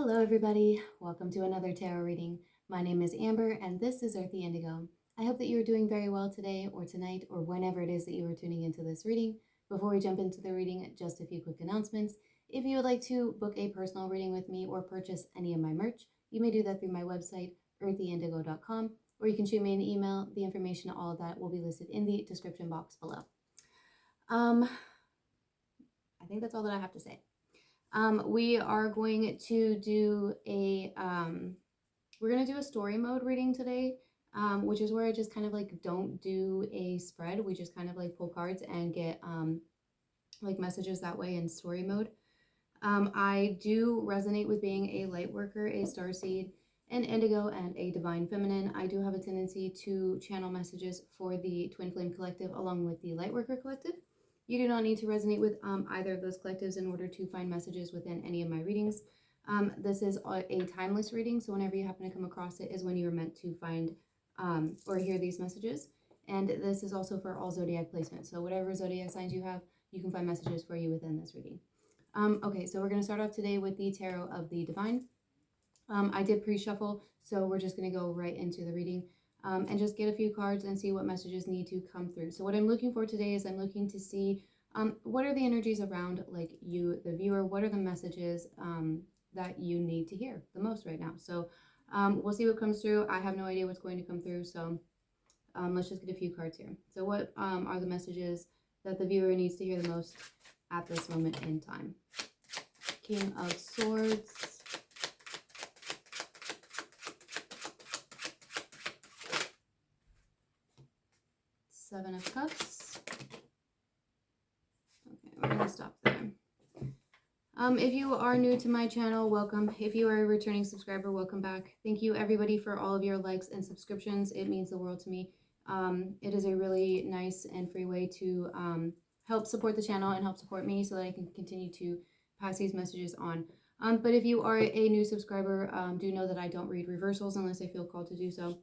Hello everybody, welcome to another tarot reading. My name is Amber and this is Earthy Indigo. I hope that you are doing very well today or tonight or whenever it is that you are tuning into this reading. Before we jump into the reading, just a few quick announcements. If you would like to book a personal reading with me or purchase any of my merch, you may do that through my website, earthyindigo.com, or you can shoot me an email. The information, all of that will be listed in the description box below. I think that's all that I have to say. We are going to do a story mode reading today, which is where I just kind of like don't do a spread. We just kind of like pull cards and get like messages that way in story mode. I do resonate with being a Lightworker, a Starseed, an Indigo, and a Divine Feminine. I do have a tendency to channel messages for the Twin Flame Collective along with the Lightworker Collective. You do not need to resonate with either of those collectives in order to find messages within any of my readings. This is a timeless reading, so whenever you happen to come across it is when you are meant to find or hear these messages. And this is also for all zodiac placements. So whatever zodiac signs you have, you can find messages for you within this reading. Okay, so we're going to start off today with the Tarot of the Divine. I did pre-shuffle, so we're just going to go right into the reading. And just get a few cards and see what messages need to come through. So what I'm looking for today is I'm looking to see what are the energies around like you, the viewer, what are the messages that you need to hear the most right now. So we'll see what comes through. I have no idea what's going to come through, so let's just get a few cards here. So what are the messages that the viewer needs to hear the most at this moment in time? King of Swords. Seven of Cups. Okay, we're going to stop there. If you are new to my channel, welcome. If you are a returning subscriber, welcome back. Thank you everybody for all of your likes and subscriptions. It means the world to me. It is a really nice and free way to help support the channel and help support me so that I can continue to pass these messages on. But if you are a new subscriber, do know that I don't read reversals unless I feel called to do so.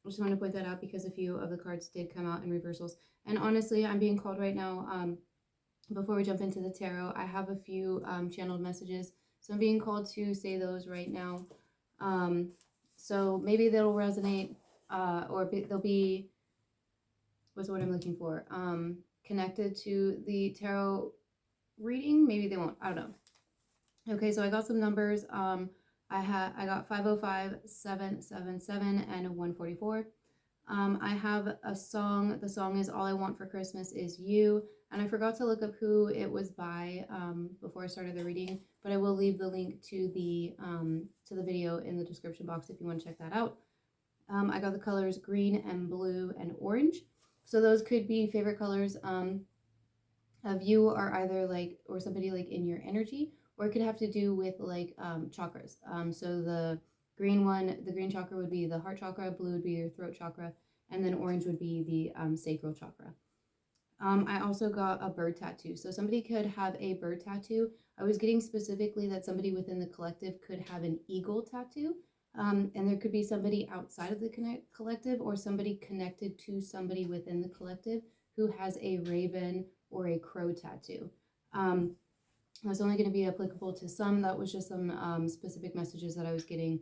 I just want to point that out because a few of the cards did come out in reversals. And honestly, I'm being called right now. Before we jump into the tarot, I have a few channeled messages. So I'm being called to say those right now. So maybe they'll resonate or they'll be, what's the word I'm looking for? Connected to the tarot reading. Maybe they won't. I don't know. Okay, so I got some numbers. I got 505, 777, and 144. I have a song. The song is All I Want for Christmas Is You. And I forgot to look up who it was by before I started the reading, but I will leave the link to the video in the description box if you want to check that out. I got the colors green and blue and orange. So those could be favorite colors of you or either like, or somebody like in your energy, or it could have to do with like chakras. So the green one, the green chakra would be the heart chakra, blue would be your throat chakra, and then orange would be the sacral chakra. I also got a bird tattoo. So somebody could have a bird tattoo. I was getting specifically that somebody within the collective could have an eagle tattoo. And there could be somebody outside of the collective or somebody connected to somebody within the collective who has a raven or a crow tattoo. That's only going to be applicable to some. That was just some specific messages that I was getting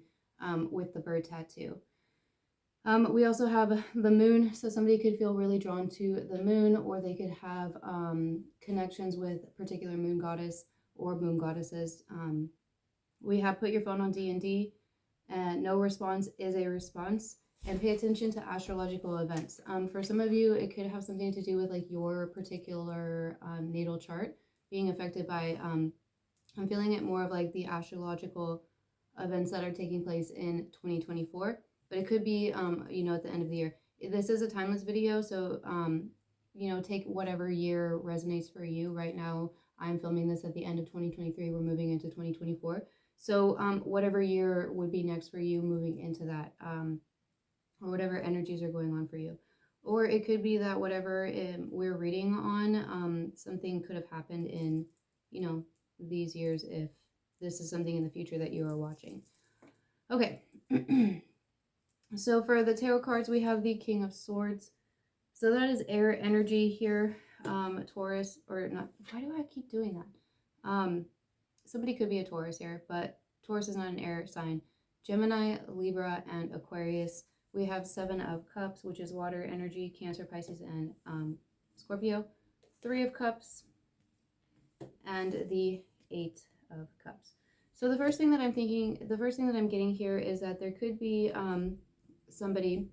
with the bird tattoo. We also have the moon, so somebody could feel really drawn to the moon, or they could have connections with a particular moon goddess or moon goddesses. We have put your phone on D&D, and no response is a response, and pay attention to astrological events. For some of you, it could have something to do with like your particular natal chart being affected by, I'm feeling it more of like the astrological events that are taking place in 2024. But it could be, you know, at the end of the year. This is a timeless video, so, you know, take whatever year resonates for you. Right now, I'm filming this at the end of 2023. We're moving into 2024. So whatever year would be next for you moving into that, or whatever energies are going on for you. Or it could be that whatever we're reading on, something could have happened in, you know, these years if this is something in the future that you are watching. Okay. So for the tarot cards, we have the King of Swords. So that is air energy here, Taurus, or not. Why do I keep doing that? somebody could be a Taurus here, but Taurus is not an air sign. Gemini, Libra, and Aquarius. We have 7 of Cups, which is water energy, Cancer, Pisces, and Scorpio. 3 of Cups, and the 8 of Cups. So the first thing that I'm getting here is that there could be somebody,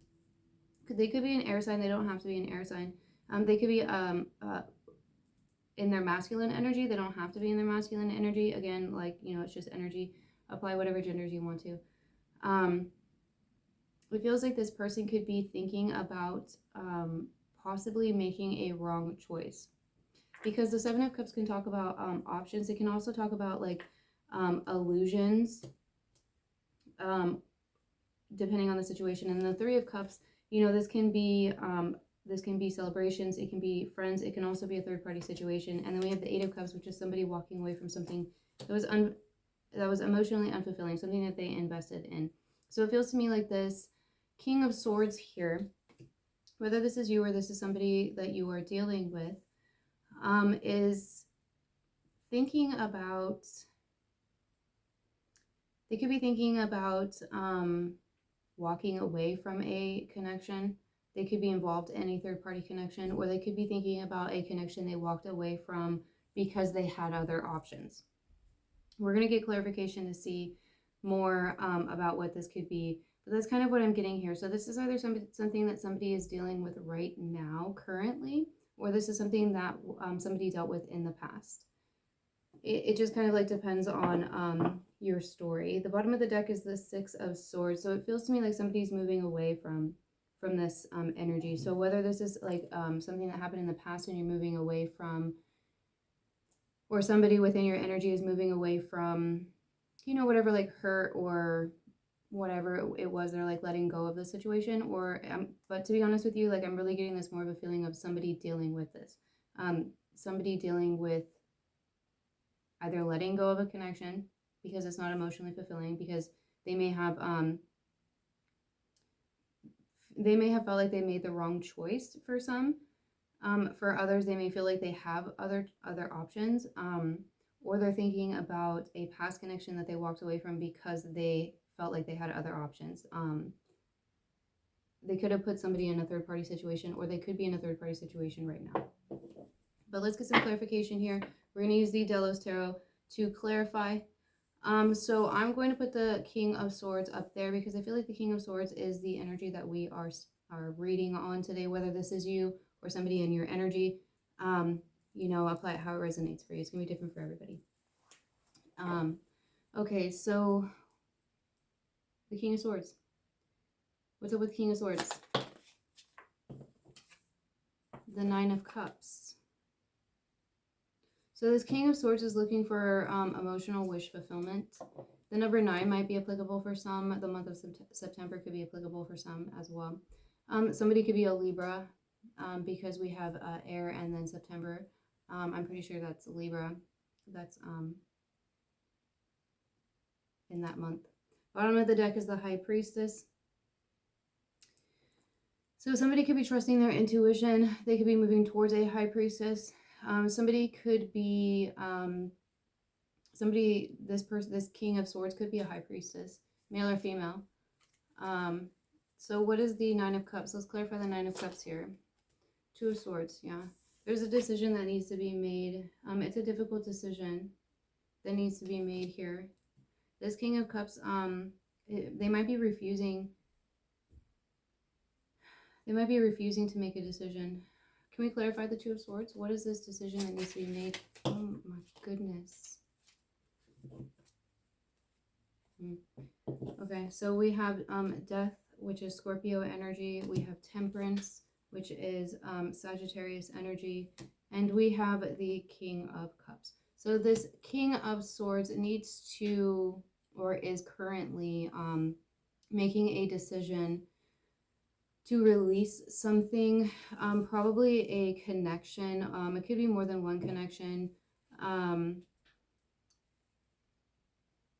they could be an air sign. They don't have to be an air sign. They could be in their masculine energy. They don't have to be in their masculine energy. Again, like, you know, it's just energy. Apply whatever genders you want to. It feels like this person could be thinking about possibly making a wrong choice, because the 7 of Cups can talk about options. It can also talk about like illusions, depending on the situation. And the 3 of Cups, you know, this can be celebrations, it can be friends, it can also be a third-party situation. And then we have the 8 of Cups, which is somebody walking away from something that was emotionally unfulfilling, something that they invested in. So it feels to me like this King of Swords here, whether this is you or this is somebody that you are dealing with, is thinking about, they could be thinking about walking away from a connection. They could be involved in a third-party connection, or they could be thinking about a connection they walked away from because they had other options. We're going to get clarification to see more about what this could be, but that's kind of what I'm getting here. So this is either something that somebody is dealing with right now, currently, or this is something that somebody dealt with in the past. It just kind of like depends on your story. The bottom of the deck is the 6 of Swords, so it feels to me like somebody's moving away from this energy. So whether this is like something that happened in the past and you're moving away from, or somebody within your energy is moving away from, you know, whatever like hurt or whatever it was, they're like letting go of the situation. Or but to be honest with you, like I'm really getting this more of a feeling of somebody dealing with this, somebody dealing with either letting go of a connection because it's not emotionally fulfilling, because they may have felt like they made the wrong choice for some. For others, they may feel like they have other options, or they're thinking about a past connection that they walked away from because they felt like they had other options. They could have put somebody in a third-party situation, or they could be in a third-party situation right now. But let's get some clarification here. We're going to use the Delos Tarot to clarify. So I'm going to put the King of Swords up there because I feel like the King of Swords is the energy that we are reading on today, whether this is you or somebody in your energy. You know, apply it how it resonates for you. It's going to be different for everybody. Okay, so the King of Swords. What's up with King of Swords? The 9 of Cups. So this King of Swords is looking for emotional wish fulfillment. The number 9 might be applicable for some. The month of September could be applicable for some as well. Somebody could be a Libra because we have air and then September. I'm pretty sure that's Libra. That's in that month. Bottom of the deck is the High Priestess. So somebody could be trusting their intuition. They could be moving towards a High Priestess. Somebody could be, this King of Swords could be a High Priestess, male or female. So what is the 9 of Cups? Let's clarify the 9 of Cups here. 2 of Swords, yeah. There's a decision that needs to be made. It's a difficult decision that needs to be made here. This King of Cups, they might be refusing. They might be refusing to make a decision. Can we clarify the 2 of Swords? What is this decision that needs to be made? Oh my goodness. Okay, so we have Death, which is Scorpio energy. We have Temperance, which is Sagittarius energy. And we have the King of Cups. So this King of Swords needs to, or is currently making a decision to release something, probably a connection. It could be more than one connection.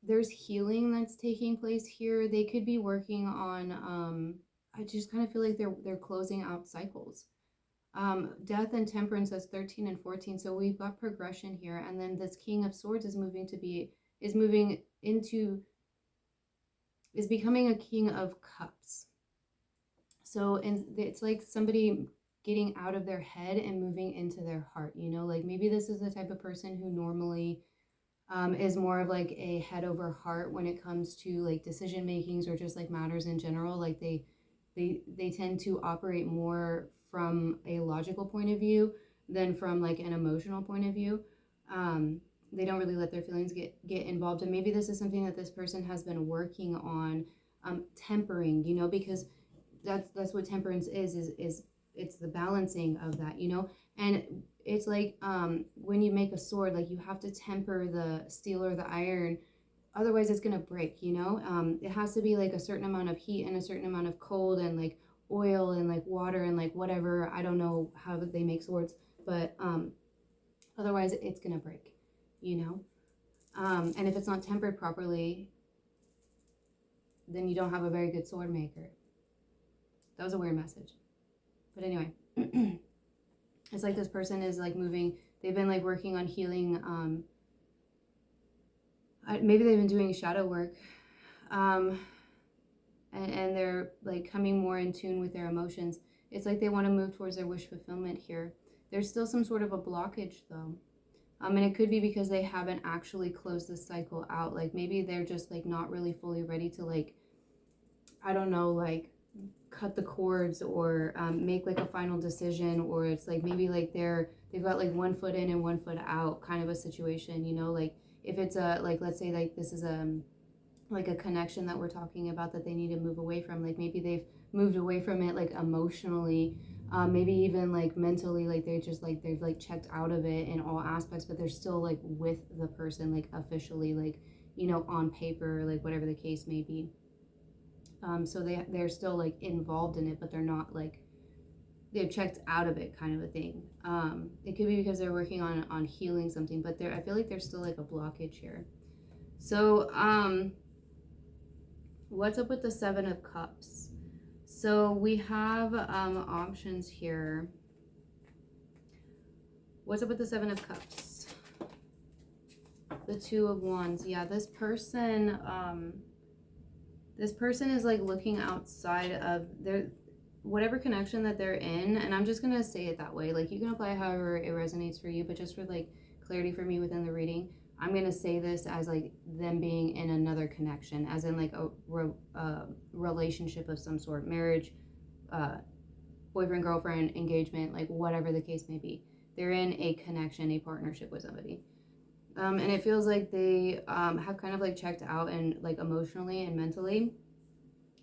There's healing that's taking place here. They could be working on, I just kind of feel like they're closing out cycles. Death and Temperance as 13 and 14. So we've got progression here. And then this King of Swords is becoming a King of Cups. So, and it's like somebody getting out of their head and moving into their heart, you know, like maybe this is the type of person who normally is more of like a head over heart when it comes to like decision makings or just like matters in general. Like they tend to operate more from a logical point of view than from like an emotional point of view. They don't really let their feelings get involved, and maybe this is something that this person has been working on, tempering, you know, because that's what temperance is it's the balancing of that, you know. And it's like when you make a sword, like you have to temper the steel or the iron, otherwise it's gonna break, you know. It has to be like a certain amount of heat and a certain amount of cold and like oil and like water and like whatever. I don't know how they make swords, but otherwise it's gonna break, you know. And if it's not tempered properly, then you don't have a very good sword maker. That was a weird message. But anyway, it's like this person is like moving. They've been like working on healing. Maybe they've been doing shadow work. And they're like coming more in tune with their emotions. It's like they want to move towards their wish fulfillment here. There's still some sort of a blockage though. And it could be because they haven't actually closed the cycle out. Like maybe they're just like not really fully ready to like, I don't know, like cut the cords or make like a final decision, or it's like maybe like they've got like 1 foot in and 1 foot out kind of a situation, you know. Like if it's a like, let's say like this is like a connection that we're talking about that they need to move away from, like maybe they've moved away from it like emotionally, maybe even like mentally, like they're just like they've like checked out of it in all aspects, but they're still like with the person, like officially, like, you know, on paper, like whatever the case may be. So they're still like involved in it, but they're not like they've checked out of it kind of a thing. It could be because they're working on healing something, but I feel like there's still like a blockage here. So what's up with the Seven of Cups? So we have options here. What's up with the Seven of Cups? The Two of Wands. Yeah, this person is like looking outside of their whatever connection that they're in, and I'm just gonna say it that way. Like you can apply however it resonates for you, but just for like clarity for me within the reading, I'm gonna say this as like them being in another connection, as in like a relationship of some sort, marriage, boyfriend, girlfriend, engagement, like whatever the case may be. They're in a connection, a partnership with somebody. And it feels like they have kind of like checked out and like emotionally and mentally.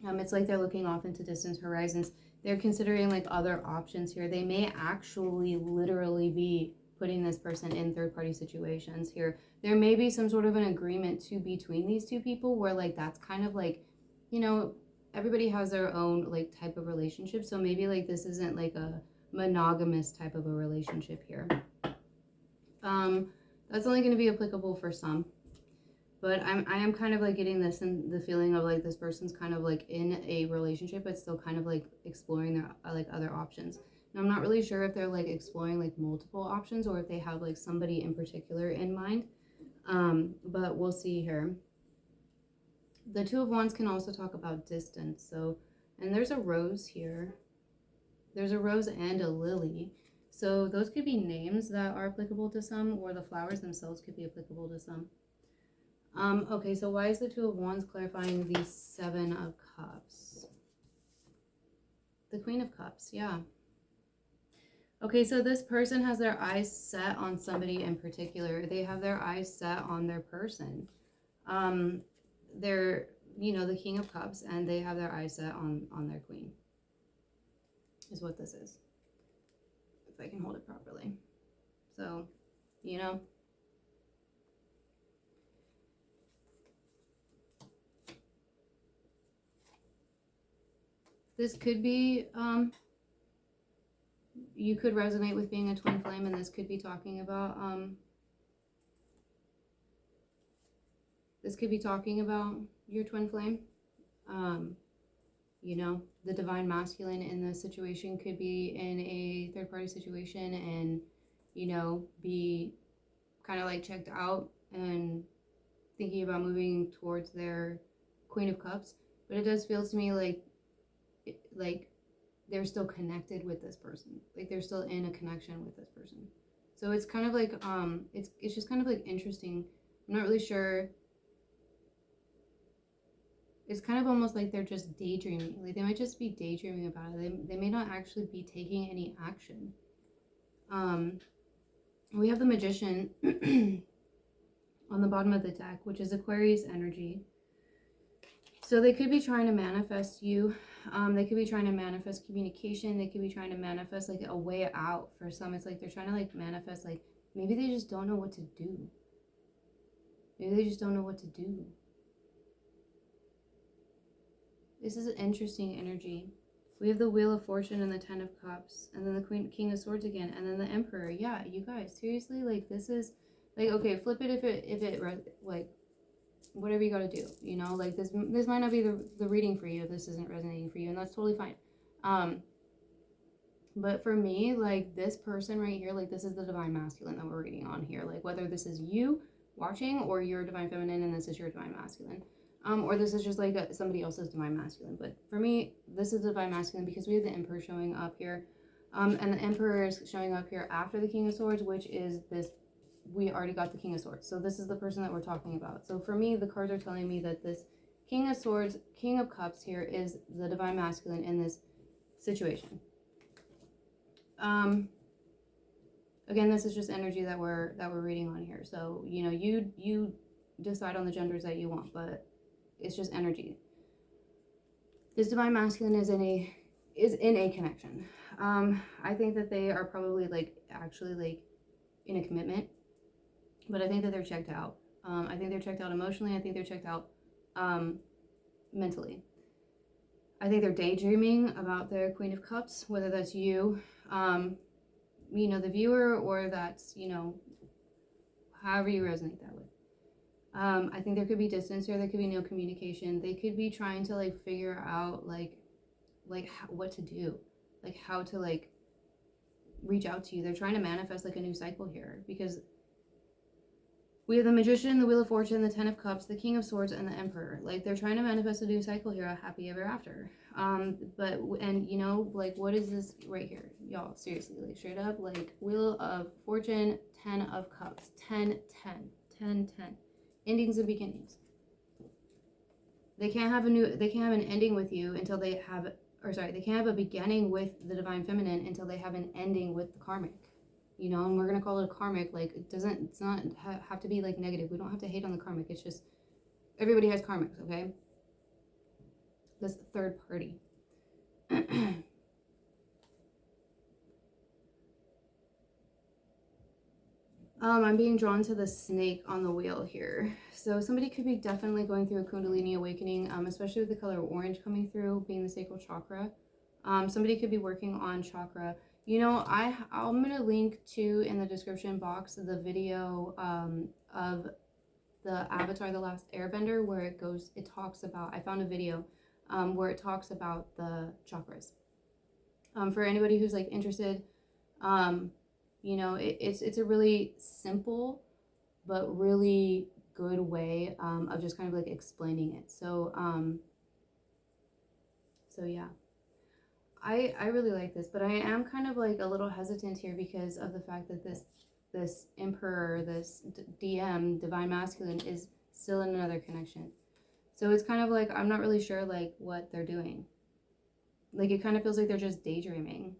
It's like they're looking off into distant horizons. They're considering like other options here. They may actually literally be putting this person in third-party situations here. There may be some sort of an agreement between these two people where like that's kind of like, you know, everybody has their own like type of relationship. So maybe like this isn't like a monogamous type of a relationship here. That's only going to be applicable for some, but I am kind of like getting this and the feeling of like this person's kind of like in a relationship but still kind of like exploring their like other options. And I'm not really sure if they're like exploring like multiple options or if they have like somebody in particular in mind, but we'll see here. The Two of Wands can also talk about distance. So, and there's a rose here. There's a rose and a lily. So those could be names that are applicable to some, or the flowers themselves could be applicable to some. Okay, so why is the Two of Wands clarifying the Seven of Cups? The Queen of Cups, yeah. Okay, so this person has their eyes set on somebody in particular. They have their eyes set on their person. They're, you know, the King of Cups, and they have their eyes set on their queen, is what this is. If I can hold it properly. So, you know. This could be, you could resonate with being a twin flame, and this could be talking about, your twin flame. You know, the divine masculine in the situation could be in a third-party situation and, you know, be kind of like checked out and thinking about moving towards their Queen of Cups. But it does feel to me like they're still connected with this person. Like they're still in a connection with this person. So it's kind of like it's just kind of like interesting. I'm not really sure. It's kind of almost like they're just daydreaming. Like they might just be daydreaming about it. They may not actually be taking any action. We have the Magician on the bottom of the deck, which is Aquarius energy. So they could be trying to manifest you. They could be trying to manifest communication. They could be trying to manifest like a way out for some. It's like they're trying to like manifest, like maybe they just don't know what to do. Maybe they just don't know what to do. This is an interesting energy. We have the Wheel of Fortune and the Ten of Cups, and then the King of Swords again, and then the Emperor. Yeah, you guys, seriously, like this is like, okay, flip it if it like whatever you got to do, you know, like this might not be the reading for you if this isn't resonating for you, and that's totally fine. But for me, like this person right here, like this is the divine masculine that we're reading on here. Like whether this is you watching or your divine feminine and this is your divine masculine. Or this is just like somebody else's divine masculine. But for me, this is divine masculine because we have the Emperor showing up here. And the Emperor is showing up here after the King of Swords, which is this, we already got the King of Swords. So this is the person that we're talking about. So for me, the cards are telling me that this King of Swords, King of Cups here is the divine masculine in this situation. Again, this is just energy that we're reading on here. So, you know, you decide on the genders that you want, but it's just energy. This divine masculine is in a connection. I think that they are probably like actually like in a commitment, but I think that they're checked out. I think they're checked out emotionally. I think they're checked out mentally. I think they're daydreaming about their Queen of Cups, whether that's you, you know, the viewer, or that's, you know, however you resonate that with. I think there could be distance here. There could be no communication. They could be trying to like figure out like what to do, like how to like reach out to you. They're trying to manifest like a new cycle here because we have the Magician, the Wheel of Fortune, the Ten of Cups, the King of Swords, and the Emperor. Like they're trying to manifest a new cycle here, a happy ever after. And you know, like what is this right here, y'all? Seriously, like straight up, like Wheel of Fortune, Ten of Cups, 10, 10, 10, 10. Endings and beginnings. They can't have an ending with you until they have, or sorry, they can't have a beginning with the divine feminine until they have an ending with the karmic. You know, and we're gonna call it a karmic. Like it's not have to be like negative. We don't have to hate on the karmic. It's just everybody has karmics, okay? This third party. I'm being drawn to the snake on the wheel here. So somebody could be definitely going through a Kundalini awakening, especially with the color orange coming through, being the sacral chakra. Somebody could be working on chakra. You know, I'm going to link to in the description box the video of the Avatar, The Last Airbender, where it talks about, I found a video where it talks about the chakras. For anybody who's like interested, you know, it's a really simple but really good way of just kind of like explaining it. So yeah, I really like this, but I am kind of like a little hesitant here because of the fact that this Emperor, this DM, Divine Masculine, is still in another connection. So it's kind of like I'm not really sure like what they're doing. Like it kind of feels like they're just daydreaming.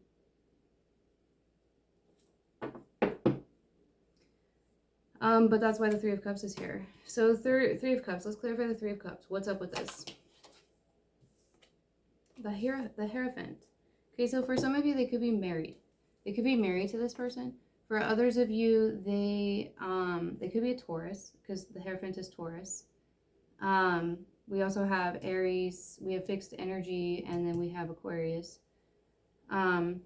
But that's why the Three of Cups is here. So Three of Cups, let's clarify the Three of Cups. What's up with this? The Hierophant. Okay, so for some of you, they could be married. They could be married to this person. For others of you, they could be a Taurus, because the Hierophant is Taurus. We also have Aries, we have fixed energy, and then we have Aquarius. But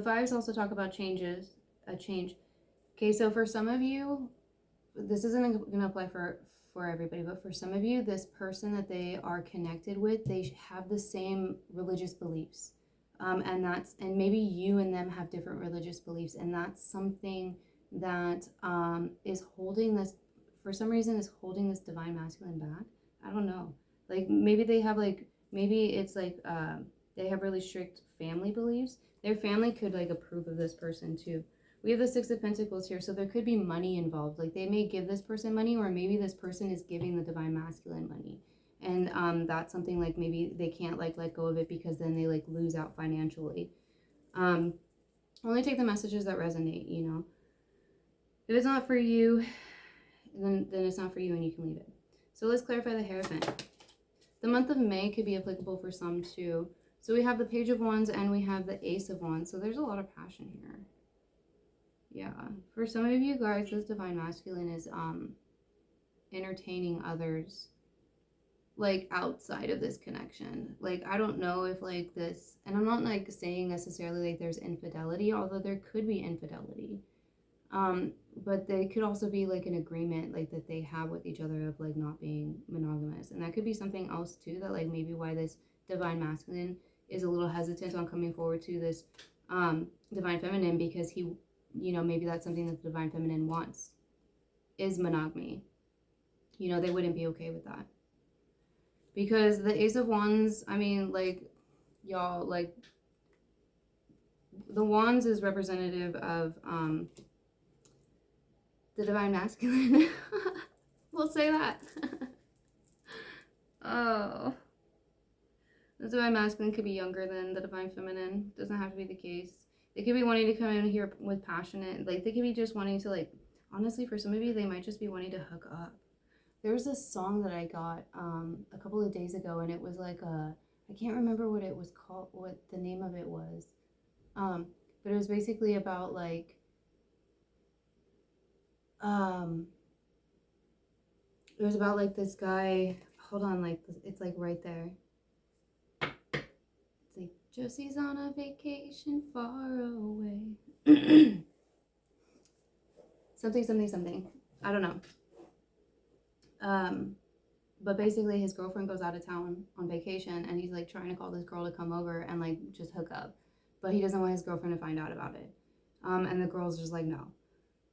fives also talk about changes. A change. Okay, so for some of you, this isn't going to apply for everybody, but for some of you, this person that they are connected with, they have the same religious beliefs. And maybe you and them have different religious beliefs, and that's something that is holding this, for some reason, is holding this divine masculine back. I don't know. Like, maybe they have, like, maybe it's like they have really strict family beliefs. Their family could, like, approve of this person too. We have the Six of Pentacles here, so there could be money involved. Like, they may give this person money, or maybe this person is giving the divine masculine money. And that's something, like, maybe they can't, like, let go of it because then they, like, lose out financially. Only take the messages that resonate, you know. If it's not for you, then it's not for you and you can leave it. So let's clarify the Hierophant. The month of May could be applicable for some too. So we have the Page of Wands and we have the Ace of Wands. So there's a lot of passion here. Yeah, for some of you guys, this divine masculine is entertaining others, like, outside of this connection. Like, I don't know if, like, this, and I'm not, like, saying necessarily, like, there's infidelity, although there could be infidelity. But they could also be, like, an agreement, like, that they have with each other of, like, not being monogamous. And that could be something else too, that, like, maybe why this divine masculine is a little hesitant on coming forward to this divine feminine, because he, you know, maybe that's something that the divine feminine wants, is monogamy. You know, they wouldn't be okay with that. Because the Ace of Wands, I mean, like, y'all, like, the Wands is representative of the divine masculine. We'll say that. Oh. The divine masculine could be younger than the divine feminine. Doesn't have to be the case. They could be wanting to come in here with passionate, like, they could be just wanting to, like, honestly, for some of you, they might just be wanting to hook up. There was this song that I got a couple of days ago, and it was like I can't remember what it was called, what the name of it was. But it was basically about, like, it was about, like, this guy, hold on, like, it's, like, right there. It's like, Josie's on a vacation far away. something. I don't know. But basically his girlfriend goes out of town on vacation, and he's, like, trying to call this girl to come over and, like, just hook up. But he doesn't want his girlfriend to find out about it. And the girl's just like, no.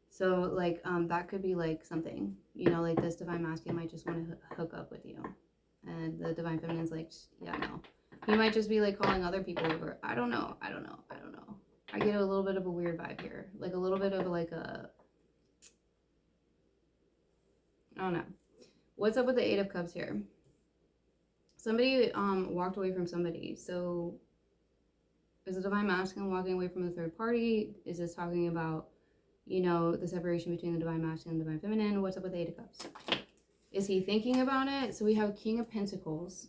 So, like, that could be, like, something, you know, like, this divine masculine might just want to hook up with you. And the divine feminine's like, yeah, no. He might just be, like, calling other people over. I don't know. I get a little bit of a weird vibe here. Like, a little bit of, like, a, I don't know. What's up with the Eight of Cups here? Somebody walked away from somebody. So is the divine masculine walking away from the third party? Is this talking about, you know, the separation between the divine masculine and the divine feminine? What's up with the Eight of Cups? Is he thinking about it? So we have King of Pentacles.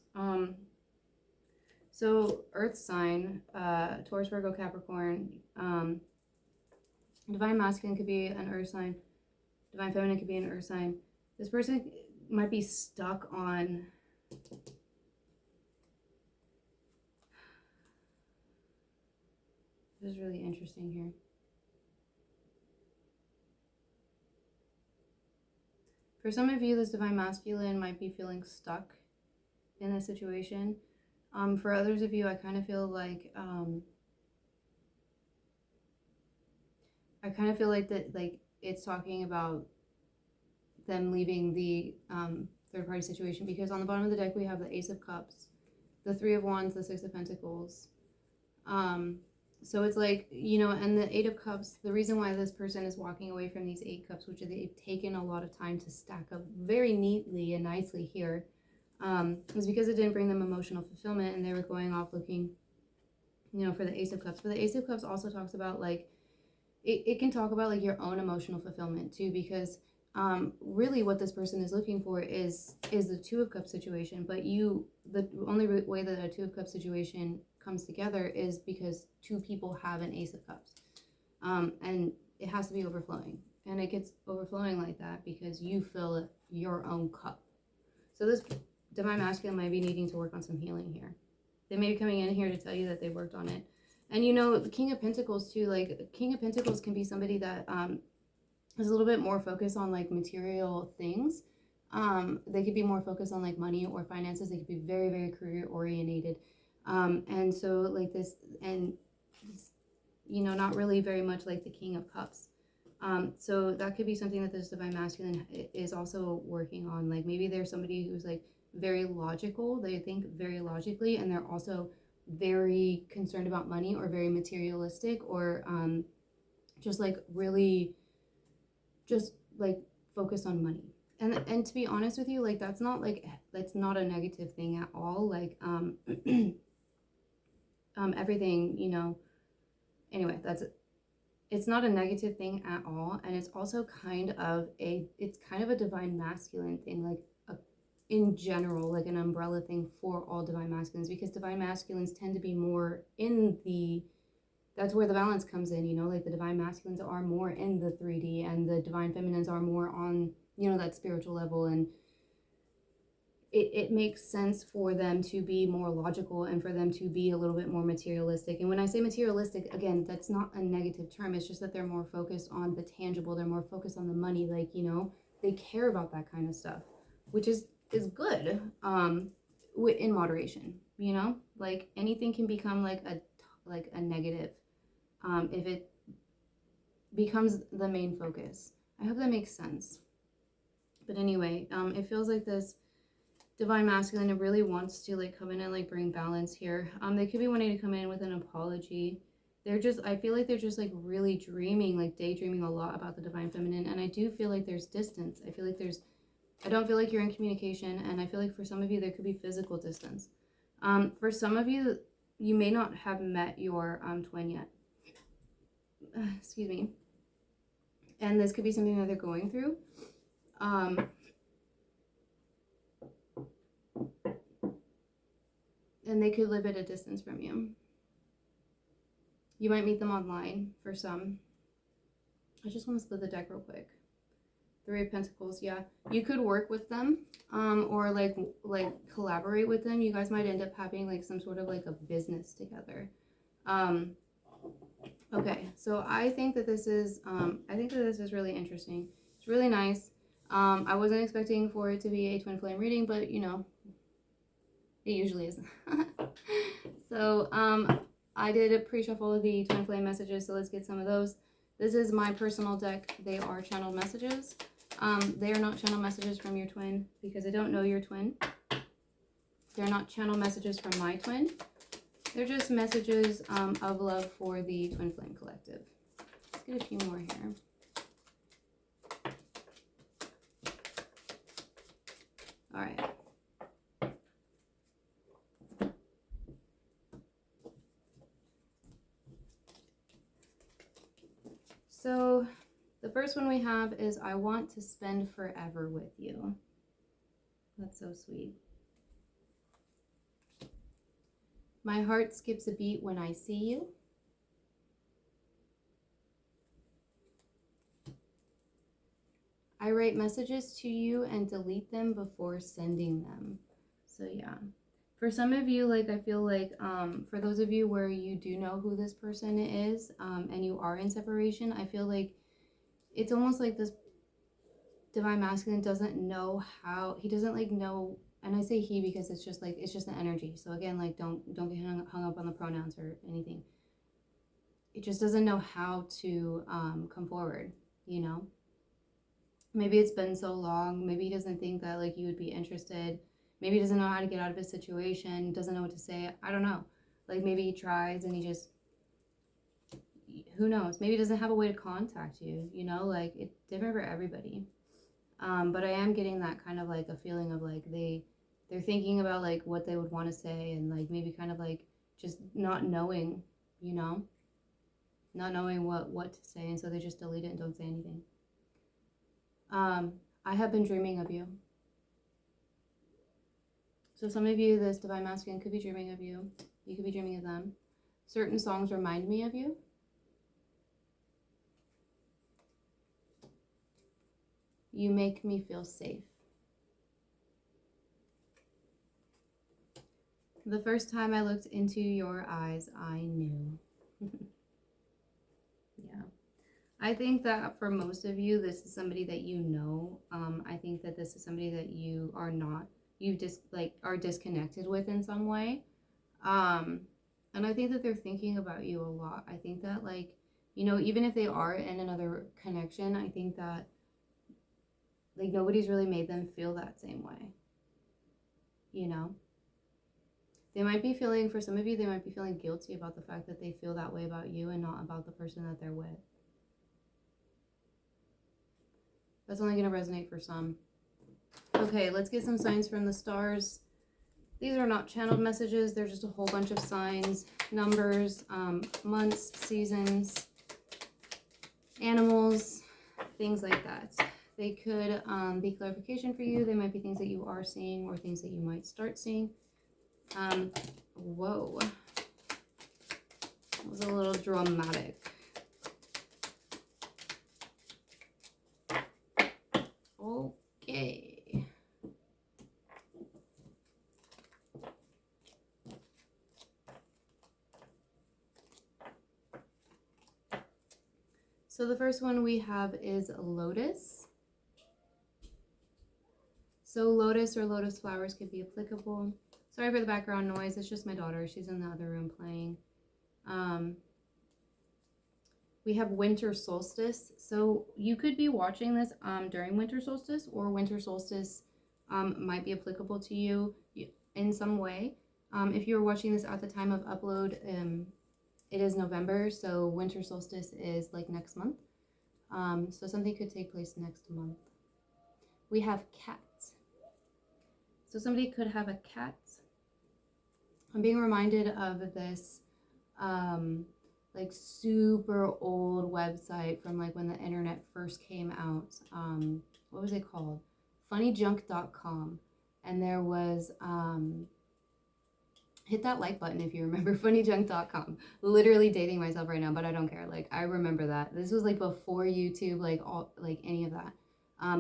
So Earth sign, Taurus, Virgo, Capricorn. Divine masculine could be an Earth sign. Divine feminine could be an Earth sign. This person might be stuck on this is really interesting here. For some of you, this divine masculine might be feeling stuck in this situation. For others of you, I kind of feel like that, like, it's talking about them leaving the third party situation, because on the bottom of the deck we have the Ace of Cups, the Three of Wands, the Six of Pentacles. So it's like, you know, and the Eight of Cups, the reason why this person is walking away from these Eight Cups, which they've taken a lot of time to stack up very neatly and nicely here, is because it didn't bring them emotional fulfillment, and they were going off looking, you know, for the Ace of Cups. But the Ace of Cups also talks about, like, it can talk about, like, your own emotional fulfillment too, because really what this person is looking for is the Two of Cups situation. But the only way that a Two of Cups situation comes together is because two people have an Ace of Cups, and it has to be overflowing, and it gets overflowing like that because you fill your own cup. So this divine masculine might be needing to work on some healing here. They may be coming in here to tell you that they worked on it. And, you know, the King of Pentacles too, like, King of Pentacles can be somebody that There's a little bit more focus on like material things. They could be more focused on like money or finances. They could be very, very career oriented. And so like this, and you know, not really very much like the King of Cups. So that could be something that this divine masculine is also working on. Like maybe there's somebody who's like very logical. They think very logically, and they're also very concerned about money, or very materialistic, or just like really just like focused on money. And to be honest with you, like that's not a negative thing at all. Like everything, you know, anyway, that's it. It's not a negative thing at all, and it's also kind of a divine masculine thing, like in general, like an umbrella thing for all divine masculines, because divine masculines tend to be more in the, that's where the balance comes in, you know, like the divine masculines are more in the 3D, and the divine feminines are more on, you know, that spiritual level, and it makes sense for them to be more logical and for them to be a little bit more materialistic. And when I say materialistic, again, that's not a negative term. It's just that they're more focused on the tangible. They're more focused on the money. Like, you know, they care about that kind of stuff, which is good in moderation, you know? Like anything can become like a negative if it becomes the main focus. I hope that makes sense. But anyway, it feels like this divine masculine really wants to like come in and like bring balance here. They could be wanting to come in with an apology. I feel like they're just like really dreaming, like daydreaming a lot about the divine feminine. And I do feel like there's distance. I don't feel like you're in communication. And I feel like for some of you, there could be physical distance. For some of you, you may not have met your twin yet. Excuse me. And this could be something that they're going through. And they could live at a distance from you. You might meet them online for some. I just want to split the deck real quick. 3 of Pentacles, yeah. You could work with them, or like collaborate with them. You guys might end up having like some sort of like a business together. Okay, so I think that this is really interesting. It's really nice. I wasn't expecting for it to be a twin flame reading, but you know, it usually is. So I did a pre-shuffle of the twin flame messages, so let's get some of those. This is my personal deck. They are channeled messages. They are not channel messages from your twin, because I don't know your twin. They're not channel messages from my twin. They're just messages of love for the Twin Flame Collective. Let's get a few more here. All right. So the first one we have is, I want to spend forever with you. That's so sweet. My heart skips a beat when I see you. I write messages to you and delete them before sending them. So yeah. For some of you, like I feel like for those of you where you do know who this person is and you are in separation, I feel like it's almost like this divine masculine doesn't know how, he doesn't like know, and I say he because it's just an energy. So again, like don't get hung up on the pronouns or anything. It just doesn't know how to come forward, you know? Maybe it's been so long. Maybe he doesn't think that like you would be interested. Maybe he doesn't know how to get out of his situation, doesn't know what to say. I don't know. Like maybe he tries and he just, who knows? Maybe he doesn't have a way to contact you, you know? Like it's different for everybody. But I am getting that kind of like a feeling of like they're thinking about like what they would want to say, and like maybe kind of like just not knowing, you know? Not knowing what to say, and so they just delete it and don't say anything. I have been dreaming of you. So some of you, this divine masculine could be dreaming of you. You could be dreaming of them. Certain songs remind me of you. You make me feel safe. The first time I looked into your eyes, I knew. Yeah. I think that for most of you, this is somebody that you know. I think that this is somebody that you are not, you just like are disconnected with in some way. And I think that they're thinking about you a lot. I think that, like, you know, even if they are in another connection, I think that like nobody's really made them feel that same way. You know? They might be feeling, for some of you, they might be feeling guilty about the fact that they feel that way about you and not about the person that they're with. That's only going to resonate for some. Okay, let's get some signs from the stars. These are not channeled messages. They're just a whole bunch of signs, numbers, months, seasons, animals, things like that. They could be clarification for you. They might be things that you are seeing or things that you might start seeing. Whoa. That was a little dramatic. Okay. So the first one we have is Lotus. So lotus or lotus flowers could be applicable. Sorry for the background noise. It's just my daughter. She's in the other room playing. We have winter solstice. So you could be watching this during winter solstice, or winter solstice might be applicable to you in some way. If you're watching this at the time of upload, it is November, so winter solstice is like next month. So something could take place next month. We have cat. So somebody could have a cat. I'm being reminded of this like super old website from like when the internet first came out. What was it called? funnyjunk.com. And there was hit that like button if you remember funnyjunk.com. Literally dating myself right now, but I don't care. Like, I remember that. This was like before YouTube, like all, like any of that.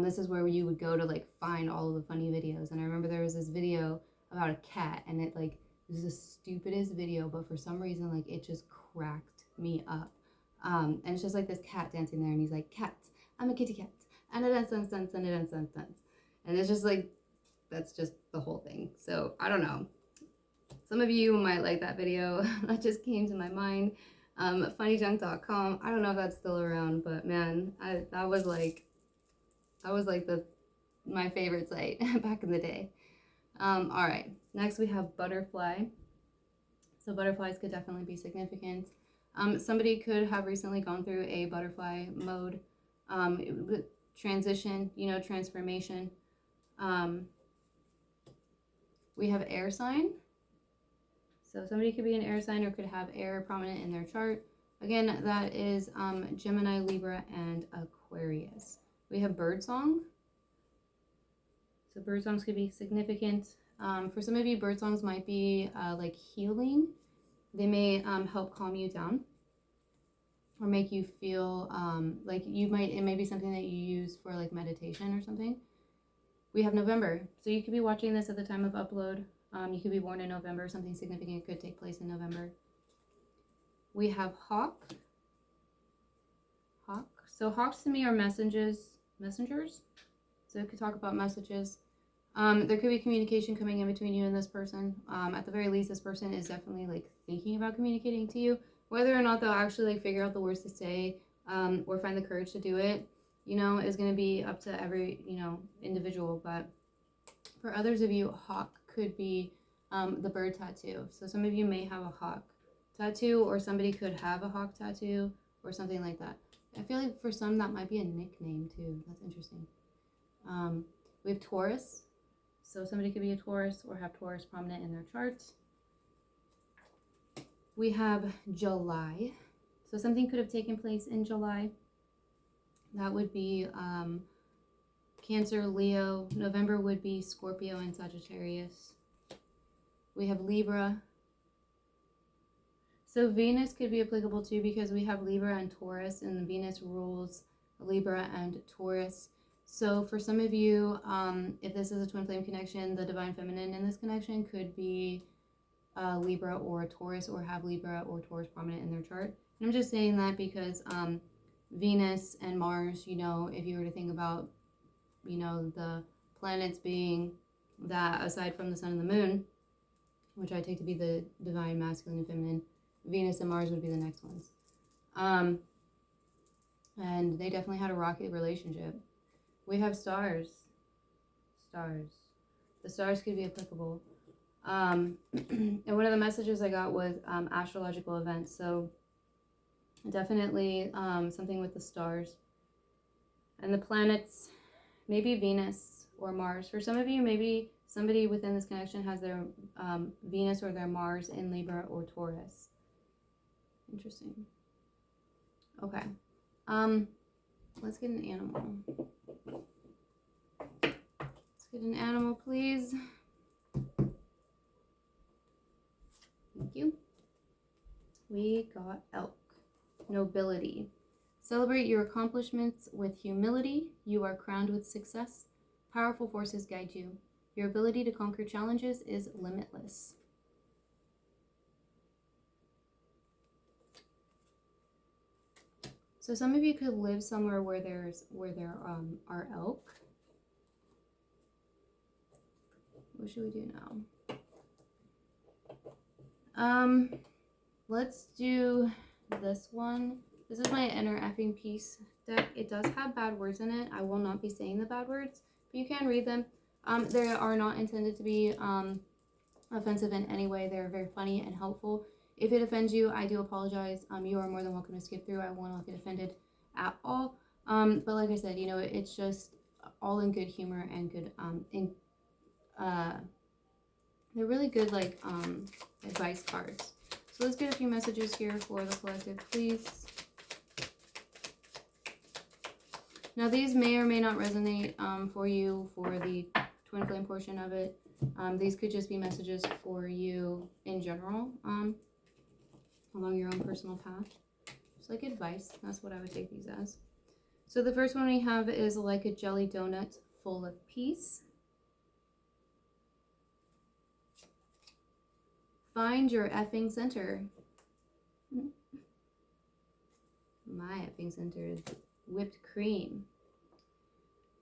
This is where you would go to like find all of the funny videos. And I remember there was this video about a cat, and it like, it was the stupidest video, but for some reason, like, it just cracked me up. And it's just like this cat dancing there, and he's like, cat, I'm a kitty cat, and a dance, dance, dance, and a dance, dance, dance. And it's just like, that's just the whole thing. So I don't know. Some of you might like that video. That just came to my mind. Funnyjunk.com. I don't know if that's still around, but man, that was like my favorite site back in the day. All right, next we have butterfly. So butterflies could definitely be significant. Somebody could have recently gone through a butterfly mode, transition, you know, transformation. We have air sign. So somebody could be an air sign or could have air prominent in their chart. Again, that is Gemini, Libra, and Aquarius. We have bird song. So bird songs could be significant. For some of you, bird songs might be like healing. They may help calm you down or make you feel like it may be something that you use for like meditation or something. We have November. So you could be watching this at the time of upload. You could be born in November. Something significant could take place in November. We have hawk. Hawk. So hawks to me are messengers. So it could talk about messages. There could be communication coming in between you and this person. At the very least, this person is definitely like thinking about communicating to you. Whether or not they'll actually like figure out the words to say or find the courage to do it, you know, is going to be up to every, you know, individual. But for others of you, hawk could be the bird tattoo. So some of you may have a hawk tattoo, or somebody could have a hawk tattoo or something like that. I feel like for some that might be a nickname too. That's interesting. We have Taurus. So somebody could be a Taurus or have Taurus prominent in their charts. We have July. So something could have taken place in July. That would be Cancer, Leo. November would be Scorpio and Sagittarius. We have Libra. So Venus could be applicable too, because we have Libra and Taurus, and Venus rules Libra and Taurus. So for some of you, if this is a twin flame connection, the divine feminine in this connection could be Libra or Taurus, or have Libra or Taurus prominent in their chart. And I'm just saying that because Venus and Mars, you know, if you were to think about, you know, the planets being that aside from the sun and the moon, which I take to be the divine masculine and feminine, Venus and Mars would be the next ones. And they definitely had a rocky relationship. We have stars. Stars. The stars could be applicable. And one of the messages I got was astrological events. So definitely something with the stars. And the planets, maybe Venus or Mars. For some of you, maybe somebody within this connection has their Venus or their Mars in Libra or Taurus. Interesting. Okay. Let's get an animal. Let's get an animal, please. Thank you. We got elk. Nobility. Celebrate your accomplishments with humility. You are crowned with success. Powerful forces guide you. Your ability to conquer challenges is limitless. So some of you could live somewhere where there are elk. What should we do now? Let's do this one. This is my inner effing peace deck. It does have bad words in it. I will not be saying the bad words, but you can read them. They are not intended to be offensive in any way. They're very funny and helpful. If it offends you, I do apologize. You are more than welcome to skip through. I will not get offended at all. But like I said, you know, it's just all in good humor and good they're really good, like advice cards. So let's get a few messages here for the collective, please. Now these may or may not resonate for you for the twin flame portion of it. These could just be messages for you in general along your own personal path. Just like advice. That's what I would take these as. So the first one we have is like a jelly donut full of peace. Find your effing center. My effing center is whipped cream.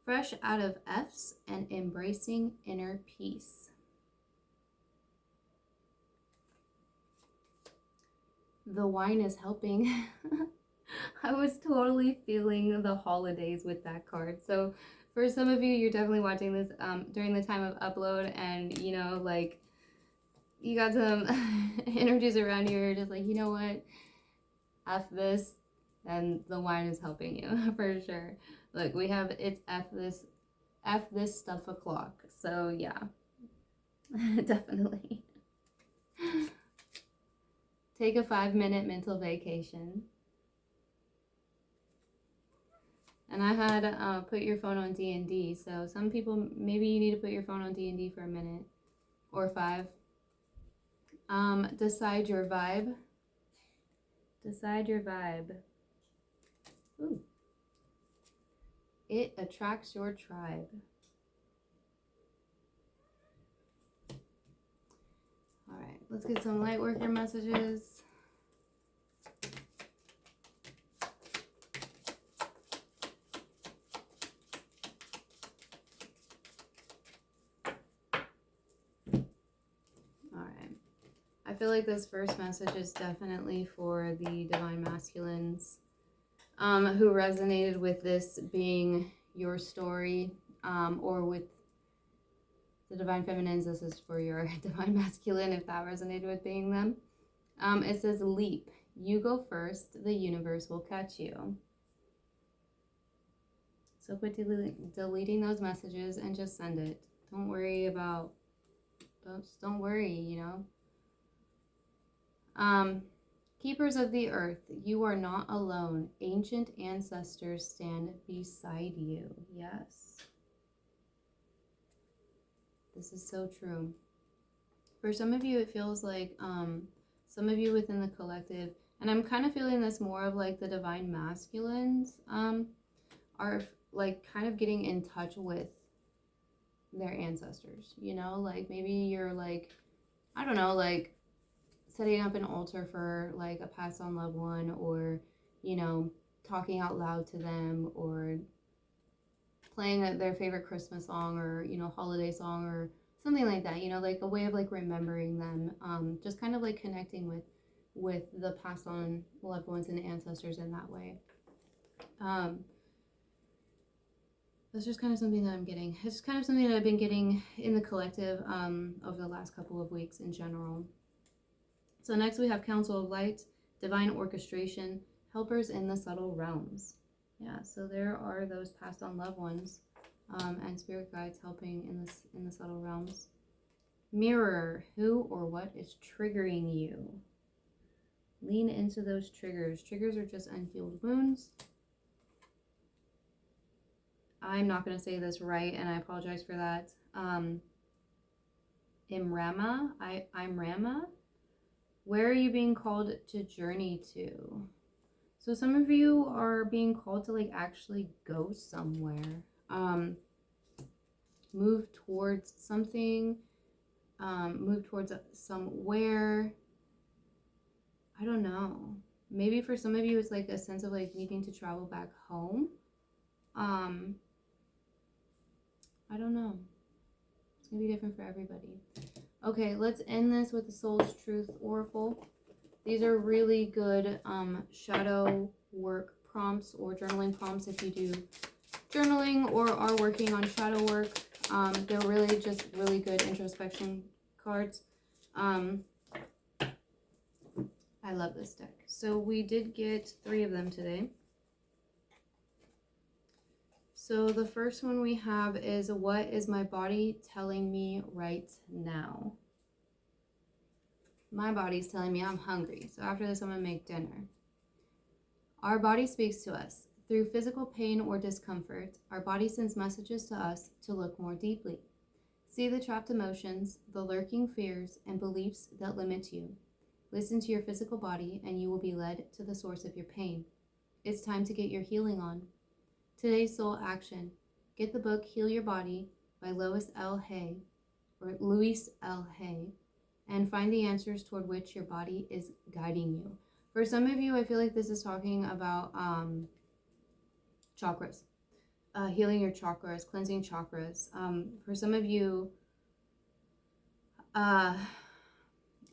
Fresh out of F's and embracing inner peace. The wine is helping. I was totally feeling the holidays with that card. So for some of you, you're definitely watching this during the time of upload, and you know, like, you got some energies around you. You're just like, you know what? F this, and the wine is helping you for sure. Look, we have it's F this stuff o'clock. So yeah, definitely. Take a 5-minute mental vacation. And I had put your phone on D&D. So some people, maybe you need to put your phone on D&D for a minute or 5. Decide your vibe. Decide your vibe. Ooh. It attracts your tribe. All right, let's get some Lightworker messages. I feel like this first message is definitely for the Divine Masculines who resonated with this being your story, or with the Divine Feminines, this is for your Divine Masculine if that resonated with being them. It says, leap. You go first, the universe will catch you. So quit deleting those messages and just send it. Don't worry about, don't worry, you know. Keepers of the earth, you are not alone. Ancient ancestors stand beside you. Yes. This is so true. For some of you, it feels like some of you within the collective, and I'm kind of feeling this more of like the Divine Masculines are like kind of getting in touch with their ancestors, you know, like maybe you're like, I don't know, like setting up an altar for like a passed on loved one, or, you know, talking out loud to them, or playing their favorite Christmas song, or, you know, holiday song, or something like that, you know, like a way of like remembering them, just kind of like connecting with the passed on loved ones and ancestors in that way. That's just kind of something that I'm getting. It's kind of something that I've been getting in the collective over the last couple of weeks in general. So next we have Council of Light, Divine Orchestration, Helpers in the Subtle Realms. Yeah, so there are those passed on loved ones and spirit guides helping in the subtle realms. Mirror, who or what is triggering you? Lean into those triggers. Triggers are just unhealed wounds. I'm not going to say this right, and I apologize for that. Imrama, Imrama, where are you being called to journey to? So some of you are being called to like actually go somewhere, move towards something, move towards somewhere. I don't know. Maybe for some of you it's like a sense of like needing to travel back home. I don't know. It's gonna be different for everybody. Okay, let's end this with the Soul's Truth Oracle. These are really good shadow work prompts or journaling prompts if you do journaling or are working on shadow work. They're really just really good introspection cards. I love this deck. So we did get 3 of them today. So the first one we have is, what is my body telling me right now? My body's telling me I'm hungry, so after this I'm gonna make dinner. Our body speaks to us. Through physical pain or discomfort, our body sends messages to us to look more deeply. See the trapped emotions, the lurking fears, and beliefs that limit you. Listen to your physical body and you will be led to the source of your pain. It's time to get your healing on. Today's soul action. Get the book Heal Your Body by Louise L. Hay, and find the answers toward which your body is guiding you. For some of you, I feel like this is talking about chakras, healing your chakras, cleansing chakras. For some of you, I'm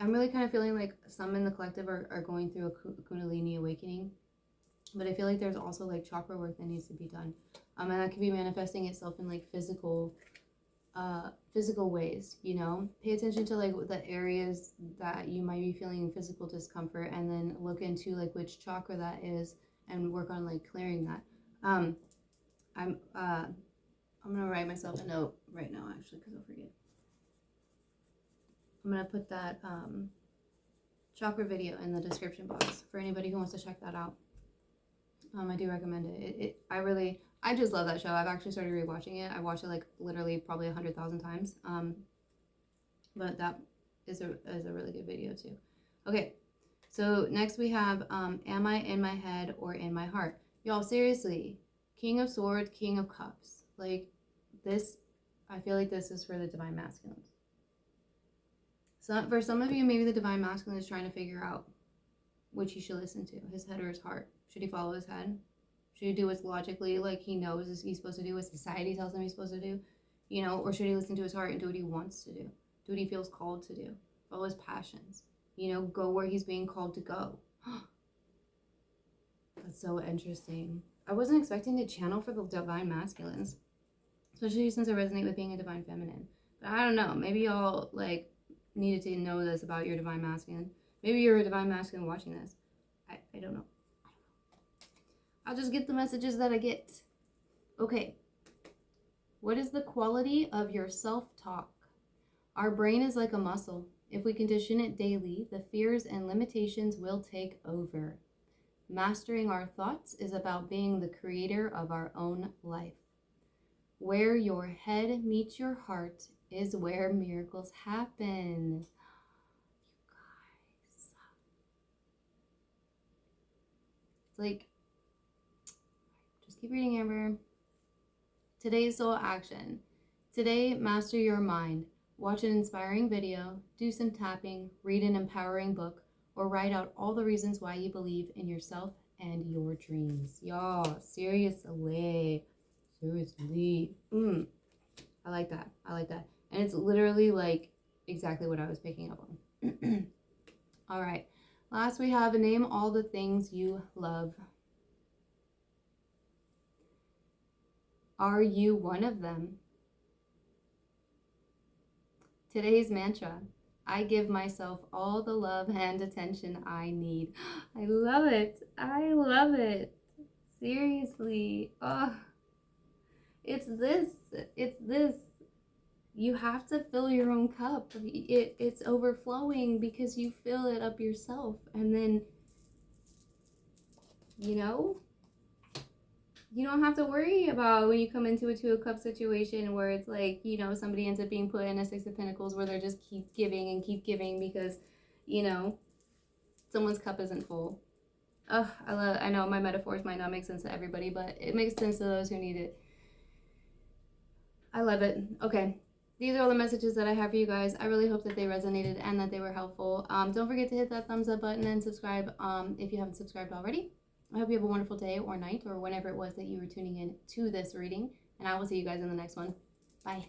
really kind of feeling like some in the collective are going through a Kundalini awakening. But I feel like there's also like chakra work that needs to be done. And that could be manifesting itself in like physical ways, you know. Pay attention to like the areas that you might be feeling physical discomfort, and then look into like which chakra that is and work on like clearing that. I'm gonna write myself a note right now actually, because I'll forget. I'm gonna put that chakra video in the description box for anybody who wants to check that out. I do recommend it. I just love that show. I've actually started rewatching it. I watched it like literally probably 100,000 times. But that is a really good video too. Okay, so next we have am I in my head or in my heart? Y'all, seriously, King of Swords, King of Cups. Like this, I feel like this is for the Divine Masculines. So for some of you, maybe the Divine Masculine is trying to figure out which he should listen to, his head or his heart. Should he follow his head? Should he do what's logically like he knows he's supposed to do, what society tells him he's supposed to do? You know, or should he listen to his heart and do what he wants to do? Do what he feels called to do. Follow his passions. You know, go where he's being called to go. That's so interesting. I wasn't expecting to channel for the Divine Masculines, especially since I resonate with being a Divine Feminine. But I don't know. Maybe y'all like needed to know this about your Divine Masculine. Maybe you're a Divine Masculine watching this. I don't know. I'll just get the messages that I get. Okay. What is the quality of your self-talk? Our brain is like a muscle. If we condition it daily, the fears and limitations will take over. Mastering our thoughts is about being the creator of our own life. Where your head meets your heart is where miracles happen. Like, just keep reading, Amber. Today's soul action. Today, master your mind. Watch an inspiring video, do some tapping, read an empowering book, or write out all the reasons why you believe in yourself and your dreams. Y'all, seriously. Seriously. I like that. I like that. And it's literally like exactly what I was picking up on. All right. Last we have name all the things you love. Are you one of them? Today's mantra. I give myself all the love and attention I need. I love it. I love it. Seriously. Oh, it's this. It's this. You have to fill your own cup. It's overflowing because you fill it up yourself. And then, you know, you don't have to worry about when you come into a Two of Cups situation where it's like, you know, somebody ends up being put in a Six of Pentacles where they're just keep giving because, you know, someone's cup isn't full. Oh, I know my metaphors might not make sense to everybody, but it makes sense to those who need it. I love it. Okay. These are all the messages that I have for you guys. I really hope that they resonated and that they were helpful. Don't forget to hit that thumbs up button and subscribe if you haven't subscribed already. I hope you have a wonderful day or night or whenever it was that you were tuning in to this reading. And I will see you guys in the next one. Bye.